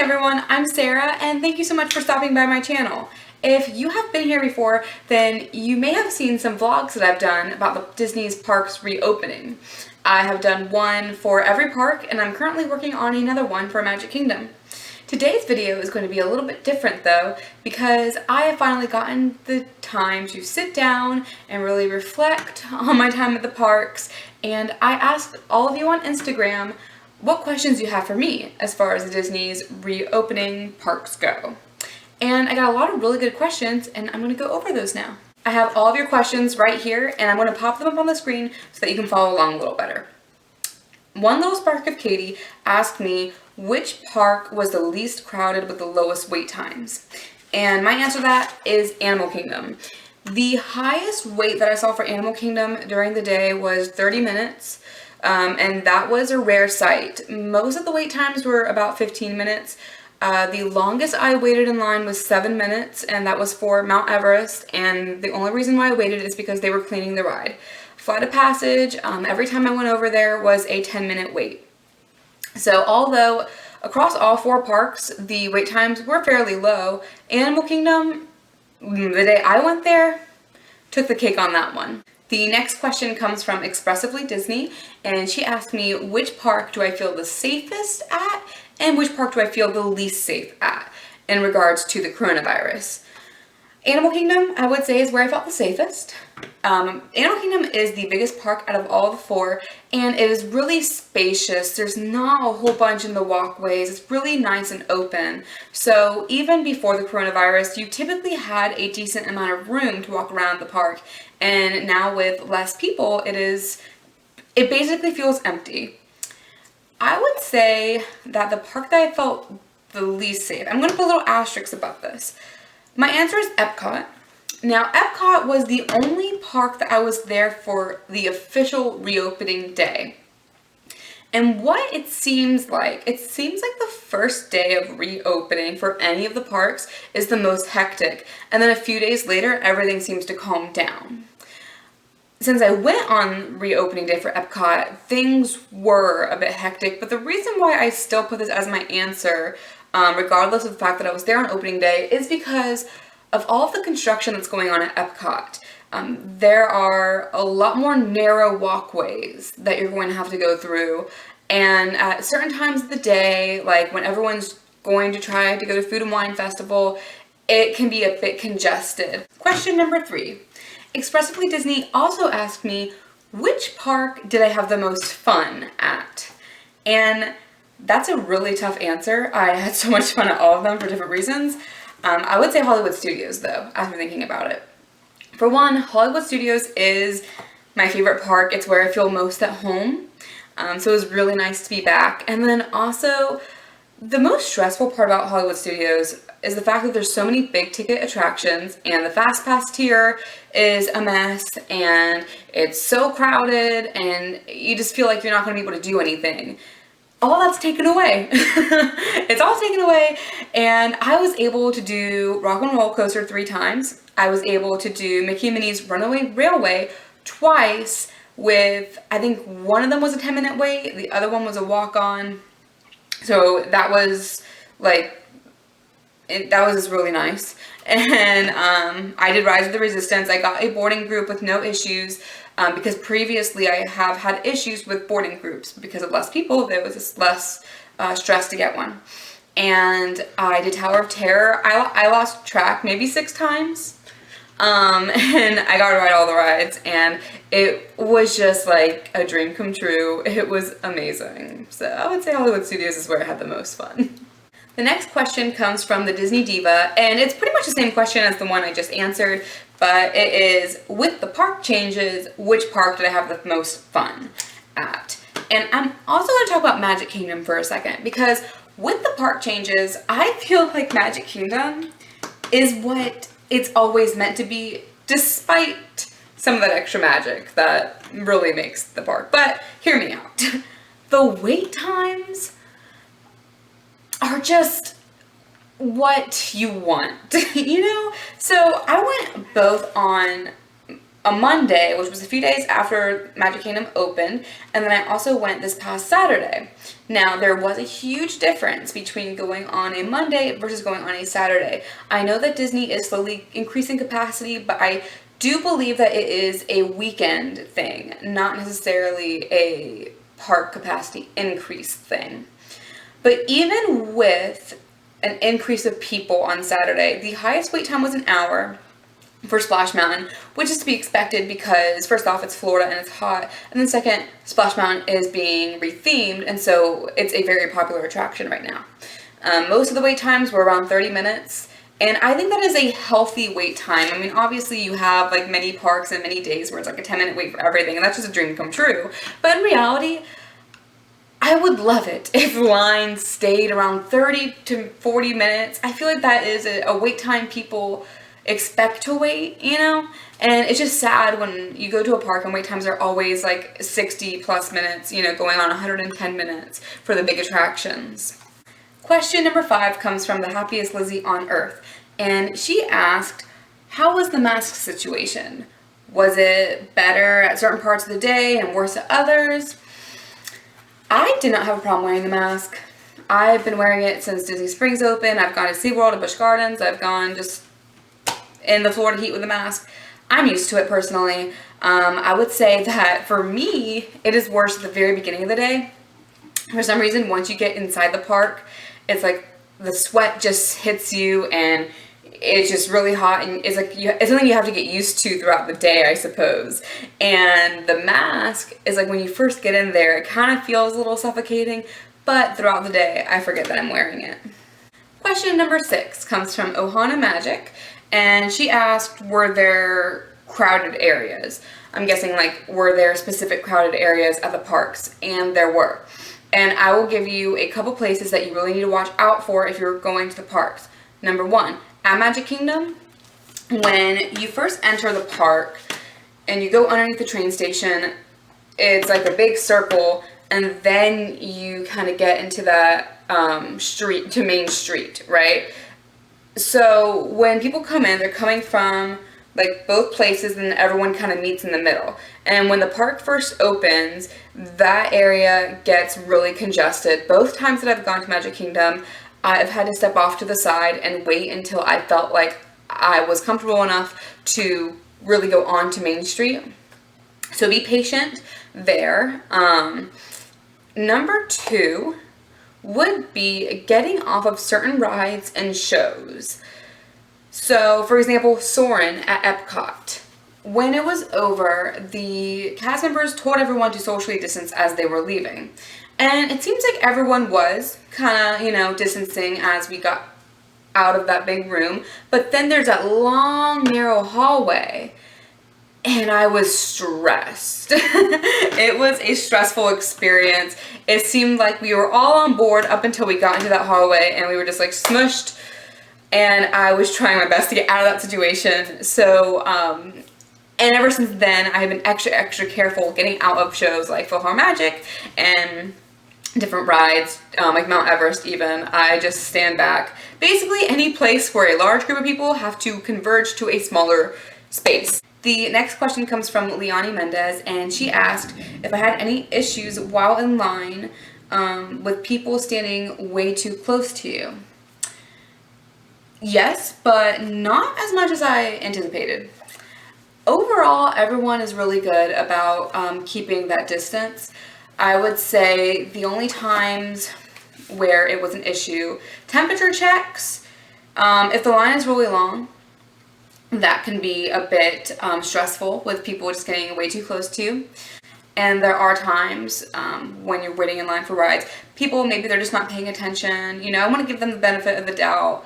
everyone, I'm Sarah and thank you so much for stopping by my channel. If you have been here before, then you may have seen some vlogs that I've done about the Disney's parks reopening. I have done one for every park and I'm currently working on another one for Magic Kingdom. Today's video is going to be a little bit different though, because I have finally gotten the time to sit down and really reflect on my time at the parks, and I asked all of you on Instagram what questions you have for me as far as the Disney's reopening parks go. And I got a lot of really good questions and I'm going to go over those now. I have all of your questions right here and I'm going to pop them up on the screen so that you can follow along a little better. One Little Spark of Katie asked me which park was the least crowded with the lowest wait times. And my answer to that is Animal Kingdom. The highest wait that I saw for Animal Kingdom during the day was 30 minutes. And that was a rare sight. Most of the wait times were about 15 minutes. The longest I waited in line was 7 minutes, and that was for Mount Everest, and the only reason why I waited is because they were cleaning the ride. Flight of Passage, every time I went over there was a 10-minute wait. So although across all 4 parks the wait times were fairly low, Animal Kingdom, the day I went there, took the cake on that one. The next question comes from Expressively Disney, and she asked me which park do I feel the safest at and which park do I feel the least safe at in regards to the coronavirus. Animal Kingdom, I would say, is where I felt the safest. Animal Kingdom is the biggest park out of all the 4, and it is really spacious. There's not a whole bunch in the walkways. It's really nice and open. So even before the coronavirus, you typically had a decent amount of room to walk around the park. And now with less people, it basically feels empty. I would say that the park that I felt the least safe, I'm going to put a little asterisk about this. My answer is Epcot. Now, Epcot was the only park that I was there for the official reopening day. And what it seems like the first day of reopening for any of the parks is the most hectic. And then a few days later, everything seems to calm down. Since I went on reopening day for Epcot, things were a bit hectic, but the reason why I still put this as my answer, regardless of the fact that I was there on opening day, is because of all of the construction that's going on at Epcot. There are a lot more narrow walkways that you're going to have to go through, and at certain times of the day, like when everyone's going to try to go to Food and Wine Festival, it can be a bit congested. Question number 3. Expressively Disney also asked me, which park did I have the most fun at? And that's a really tough answer. I had so much fun at all of them for different reasons. I would say Hollywood Studios though, after thinking about it. For one, Hollywood Studios is my favorite park. It's where I feel most at home. So it was really nice to be back. And then also, the most stressful part about Hollywood Studios is the fact that there's so many big ticket attractions and the Fast Pass tier is a mess and it's so crowded and you just feel like you're not going to be able to do anything. All that's taken away. It's all taken away, and I was able to do Rock and Roller Coaster 3 times. I was able to do Mickey and Minnie's Runaway Railway twice with, I think one of them was a 10-minute wait, the other one was a walk-on. So that was just really nice. And I did Rise of the Resistance. I got a boarding group with no issues because previously I have had issues with boarding groups because of less people. There was just less stress to get one. And I did Tower of Terror. I lost track maybe 6 times. And I got to ride all the rides, and it was just like a dream come true. It was amazing. So I would say Hollywood Studios is where I had the most fun. The next question comes from the Disney Diva, and it's pretty much the same question as the one I just answered, but it is, with the park changes, which park did I have the most fun at? And I'm also going to talk about Magic Kingdom for a second, because with the park changes, I feel like Magic Kingdom is what it's always meant to be, despite some of that extra magic that really makes the park. But hear me out. The wait times are just what you want, you know? So I went both on a Monday, which was a few days after Magic Kingdom opened, and then I also went this past Saturday. Now, there was a huge difference between going on a Monday versus going on a Saturday. I know that Disney is slowly increasing capacity, but I do believe that it is a weekend thing, not necessarily a park capacity increase thing. But even with an increase of people on Saturday, the highest wait time was an hour for Splash Mountain, which is to be expected because first off, it's Florida and it's hot, and then second, Splash Mountain is being rethemed, and so it's a very popular attraction right now. Most of the wait times were around 30 minutes, and I think that is a healthy wait time. I mean, obviously you have like many parks and many days where it's like a 10-minute wait for everything, and that's just a dream come true. But in reality, I would love it if lines stayed around 30 to 40 minutes. I feel like that is a wait time people expect to wait, you know? And it's just sad when you go to a park and wait times are always like 60 plus minutes, you know, going on 110 minutes for the big attractions. Question number 5 comes from the happiest Lizzie on earth. And she asked, how was the mask situation? Was it better at certain parts of the day and worse at others? I did not have a problem wearing the mask. I've been wearing it since Disney Springs opened. I've gone to SeaWorld and Busch Gardens. I've gone just in the Florida heat with a mask. I'm used to it personally. I would say that for me, it is worse at the very beginning of the day. For some reason, once you get inside the park, it's like the sweat just hits you and it's just really hot, and it's like it's something you have to get used to throughout the day, I suppose. And the mask is like when you first get in there, it kind of feels a little suffocating, but throughout the day, I forget that I'm wearing it. Question number 6 comes from Ohana Magic, and she asked, were there crowded areas? I'm guessing like, were there specific crowded areas at the parks? And there were. And I will give you a couple places that you really need to watch out for if you're going to the parks. Number 1, at Magic Kingdom, when you first enter the park and you go underneath the train station, it's like a big circle, and then you kind of get into that street to Main Street, right? So when people come in, they're coming from like both places, and everyone kind of meets in the middle. And when the park first opens, that area gets really congested. Both times that I've gone to Magic Kingdom, I've had to step off to the side and wait until I felt like I was comfortable enough to really go on to Main Street. So be patient there. Number 2 would be getting off of certain rides and shows. So, for example, Soarin' at Epcot. When it was over, the cast members told everyone to socially distance as they were leaving. And it seems like everyone was kind of, you know, distancing as we got out of that big room. But then there's that long, narrow hallway, and I was stressed. It was a stressful experience. It seemed like we were all on board up until we got into that hallway, and we were just like smushed. And I was trying my best to get out of that situation. So, and ever since then, I have been extra careful getting out of shows like PhilharMagic and different rides, like Mount Everest even. I just stand back. Basically, any place where a large group of people have to converge to a smaller space. The next question comes from Leonie Mendez, and she asked if I had any issues while in line with people standing way too close to you. Yes, but not as much as I anticipated. Overall, everyone is really good about keeping that distance. I would say the only times where it was an issue, temperature checks. If the line is really long, that can be a bit stressful with people just getting way too close to you. And there are times when you're waiting in line for rides, people, maybe they're just not paying attention. You know, I want to give them the benefit of the doubt.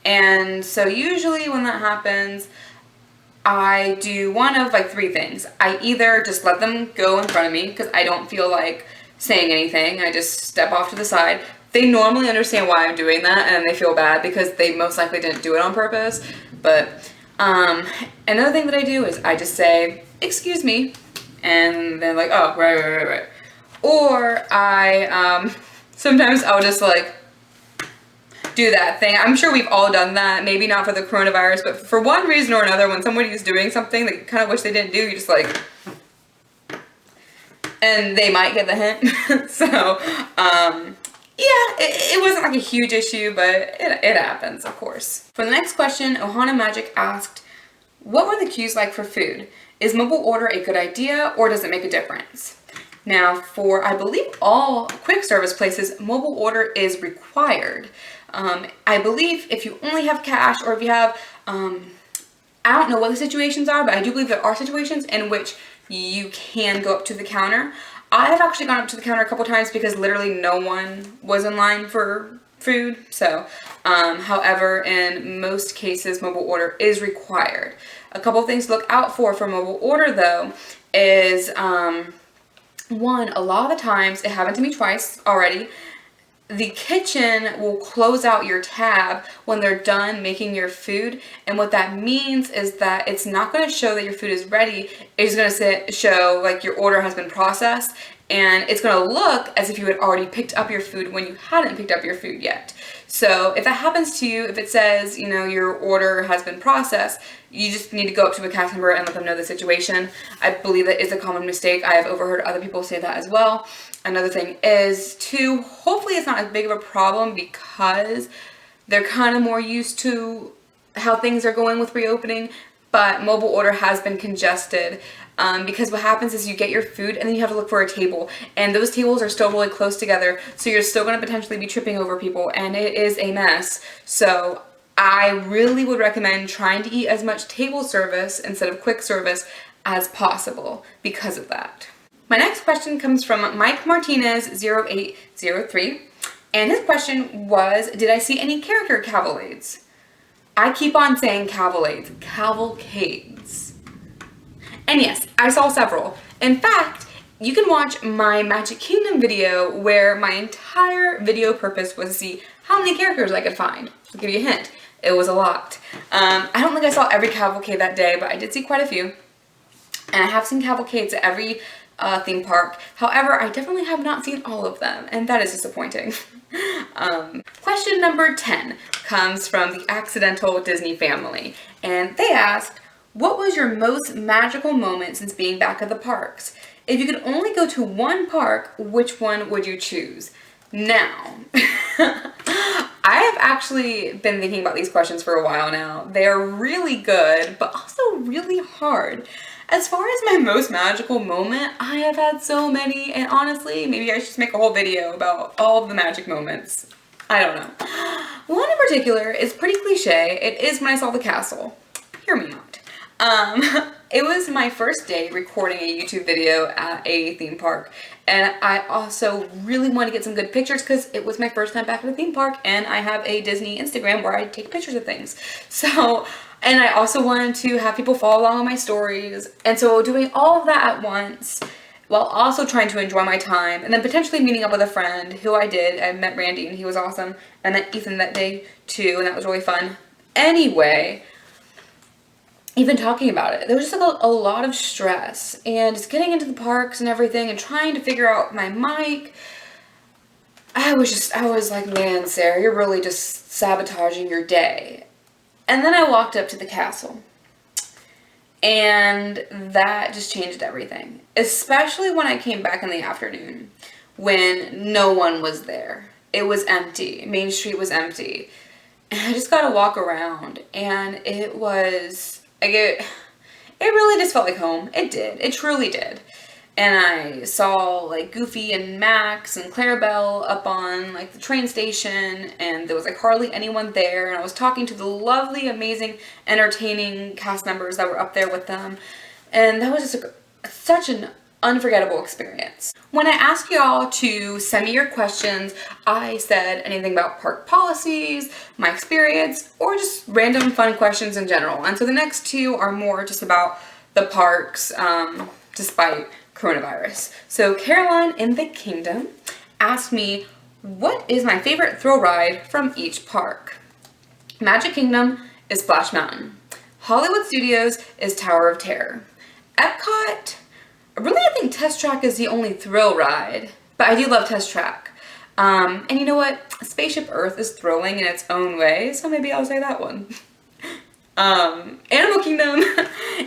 And so usually when that happens, I do one of like 3 things. I either just let them go in front of me because I don't feel like saying anything. I just step off to the side. They normally understand why I'm doing that, and they feel bad because they most likely didn't do it on purpose. But another thing that I do is I just say, "Excuse me," and they're like, "Oh, right." Or I sometimes I'll just like do that thing. I'm sure we've all done that. Maybe not for the coronavirus, but for one reason or another, when somebody is doing something that you kind of wish they didn't do, you just like, and they might get the hint. So, yeah, it wasn't like a huge issue, but it happens, of course. For the next question, Ohana Magic asked, what were the queues like for food? Is mobile order a good idea, or does it make a difference? Now, for, I believe, all quick service places, mobile order is required. I believe if you only have cash, or if you have, I don't know what the situations are, but I do believe there are situations in which you can go up to the counter. I've actually gone up to the counter a couple times because literally no one was in line for food. So, however, in most cases, mobile order is required. A couple things to look out for mobile order, though, is, one, a lot of the times, it happened to me twice already, the kitchen will close out your tab when they're done making your food. And what that means is that it's not going to show that your food is ready. It's going to show like your order has been processed, and it's going to look as if you had already picked up your food when you hadn't picked up your food yet. So if that happens to you, if it says, you know, your order has been processed, you just need to go up to a cast member and let them know the situation. I believe that is a common mistake. I have overheard other people say that as well. Another thing is to, hopefully it's not as big of a problem because they're kind of more used to how things are going with reopening, but mobile order has been congested. Because what happens is you get your food and then you have to look for a table, and those tables are still really close together, so you're still going to potentially be tripping over people, and it is a mess. So I really would recommend trying to eat as much table service instead of quick service as possible because of that. My next question comes from Mike Martinez 0803, and his question was, did I see any character cavalcades? I keep on saying cavalcades. And yes, I saw several. In fact, you can watch my Magic Kingdom video where my entire video purpose was to see how many characters I could find. I'll give you a hint. It was a lot. I don't think I saw every cavalcade that day, but I did see quite a few. And I have seen cavalcades at every theme park. However, I definitely have not seen all of them, and that is disappointing. Question number 10 comes from the Accidental Disney Family, and they asked, what was your most magical moment since being back at the parks? If you could only go to one park, which one would you choose? Now, I have actually been thinking about these questions for a while now. They are really good, but also really hard. As far as my most magical moment, I have had so many, and honestly, maybe I should just make a whole video about all of the magic moments. I don't know. One in particular is pretty cliche. It is when I saw the castle. Hear me out. It was my first day recording a YouTube video at a theme park, and I also really wanted to get some good pictures because it was my first time back at a theme park, and I have a Disney Instagram where I take pictures of things. So, and I also wanted to have people follow along on my stories, and so doing all of that at once while also trying to enjoy my time, and then potentially meeting up with a friend who I did. I met Randy and he was awesome, and then Ethan that day too, and that was really fun. Anyway, even talking about it, there was just like a lot of stress, and just getting into the parks and everything and trying to figure out my mic. I was like, man, Sarah, you're really just sabotaging your day. And then I walked up to the castle, and that just changed everything, especially when I came back in the afternoon when no one was there. It was empty. Main Street was empty, and I just got to walk around, and it was like it really just felt like home. It did. It truly did. And I saw like Goofy and Max and Clarabelle up on like the train station, and there was like hardly anyone there, and I was talking to the lovely, amazing, entertaining cast members that were up there with them, and that was just such an unforgettable experience. When I asked y'all to send me your questions, I said anything about park policies, my experience, or just random fun questions in general. And so the next two are more just about the parks, despite coronavirus. So Caroline in the Kingdom asked me, what is my favorite thrill ride from each park? Magic Kingdom is Splash Mountain. Hollywood Studios is Tower of Terror. Epcot, really, I think Test Track is the only thrill ride, but I do love Test Track. And you know what? Spaceship Earth is thrilling in its own way, so maybe I'll say that one. Animal Kingdom.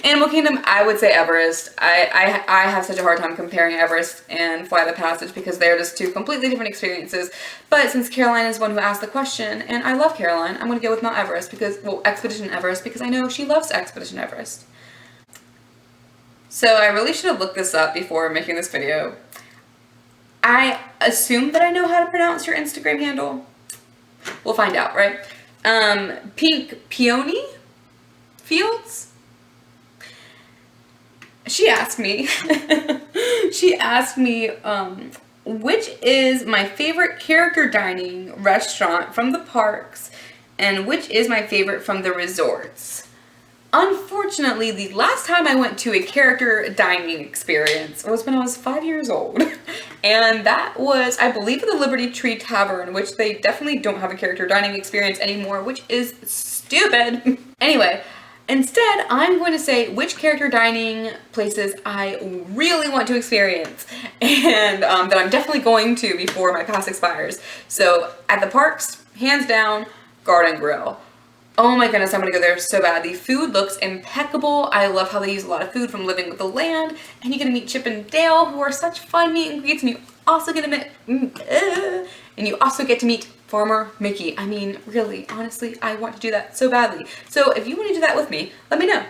Animal Kingdom, I would say Everest. I have such a hard time comparing Everest and Flight of Passage because they're just two completely different experiences. But since Caroline is one who asked the question, and I love Caroline, I'm going to go with Mount Everest because, well, Expedition Everest, because I know she loves Expedition Everest. So I really should have looked this up before making this video. I assume that I know how to pronounce your Instagram handle. We'll find out, right? Pink Peony Fields? She asked me, which is my favorite character dining restaurant from the parks and which is my favorite from the resorts. Unfortunately, the last time I went to a character dining experience was when I was 5 years old. And that was, I believe, at the Liberty Tree Tavern, which they definitely don't have a character dining experience anymore, which is stupid. Anyway, instead, I'm going to say which character dining places I really want to experience and that I'm definitely going to before my pass expires. So at the parks, hands down, Garden Grill. Oh my goodness, I'm gonna go there so bad. The food looks impeccable. I love how they use a lot of food from Living with the Land. And you get to meet Chip and Dale, who are such fun meet and greets, and you also get to meet Farmer Mickey. I mean, really, honestly, I want to do that so badly. So if you want to do that with me, let me know.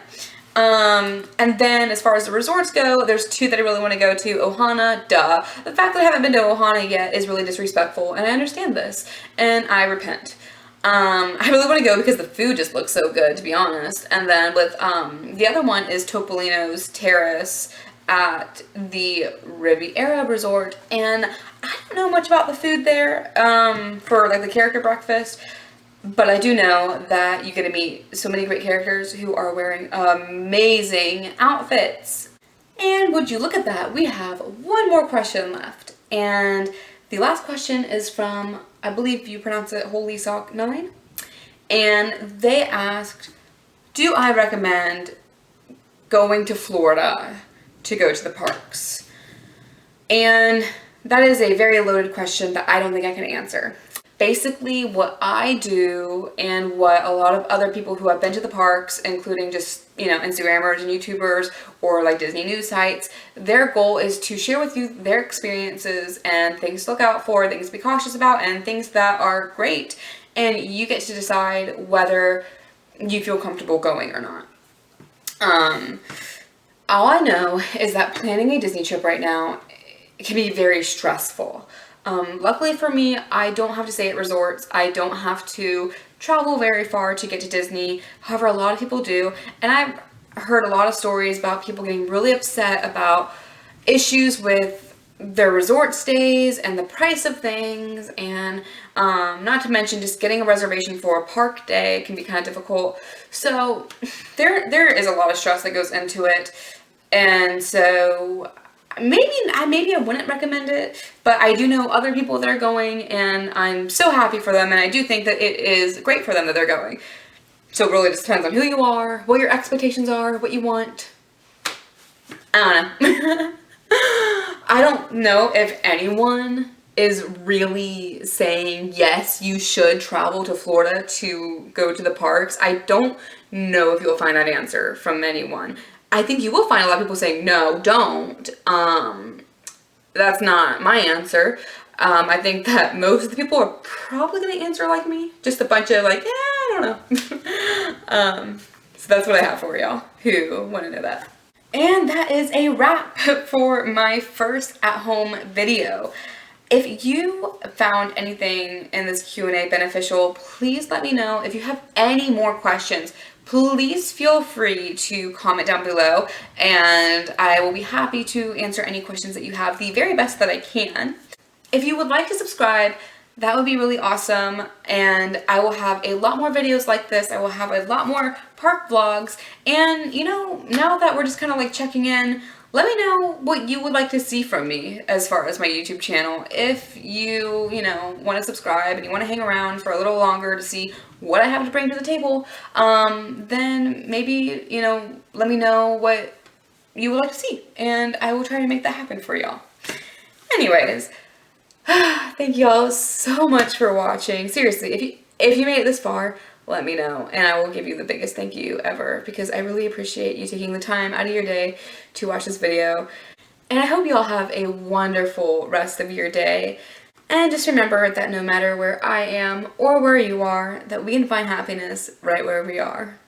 And then as far as the resorts go, there's two that I really want to go to. Ohana, duh. The fact that I haven't been to Ohana yet is really disrespectful, and I understand this, and I repent. I really want to go because the food just looks so good, to be honest. And then with, the other one is Topolino's Terrace at the Riviera Resort. And I don't know much about the food there, for like the character breakfast, but I do know that you get to meet so many great characters who are wearing amazing outfits. And would you look at that, we have one more question left. And the last question is from, I believe you pronounce it Holy Sock 9. And they asked, do I recommend going to Florida to go to the parks? And that is a very loaded question that I don't think I can answer. Basically, what I do and what a lot of other people who have been to the parks, including just, you know, Instagrammers and YouTubers or like Disney news sites, their goal is to share with you their experiences and things to look out for, things to be cautious about, and things that are great. And you get to decide whether you feel comfortable going or not. All I know is that planning a Disney trip right now can be very stressful. Luckily for me, I don't have to stay at resorts. I don't have to travel very far to get to Disney. However, a lot of people do. And I've heard a lot of stories about people getting really upset about issues with their resort stays and the price of things. And not to mention just getting a reservation for a park day can be kind of difficult. So there is a lot of stress that goes into it. And so maybe I wouldn't recommend it, but I do know other people that are going, and I'm so happy for them, and I do think that it is great for them that they're going. So it really just depends on who you are, what your expectations are, what you want. I don't know. I don't know if anyone is really saying, yes, you should travel to Florida to go to the parks. I don't know if you'll find that answer from anyone. I think you will find a lot of people saying, no, don't. That's not my answer. I think that most of the people are probably going to answer like me. Just a bunch of like, yeah, I don't know. So that's what I have for y'all who want to know that. And that is a wrap for my first at-home video. If you found anything in this Q&A beneficial, please let me know. If you have any more questions, please feel free to comment down below, and I will be happy to answer any questions that you have the very best that I can. If you would like to subscribe, that would be really awesome, and I will have a lot more videos like this. I will have a lot more park vlogs, and you know, now that we're just kind of like checking in, let me know what you would like to see from me as far as my YouTube channel. If you want to subscribe and you want to hang around for a little longer to see what I have to bring to the table, then maybe, let me know what you would like to see, and I will try to make that happen for y'all. Anyways, Thank you all so much for watching. Seriously, if you made it this far, let me know and I will give you the biggest thank you ever, because I really appreciate you taking the time out of your day to watch this video. And I hope you all have a wonderful rest of your day. And just remember that no matter where I am or where you are, that we can find happiness right where we are.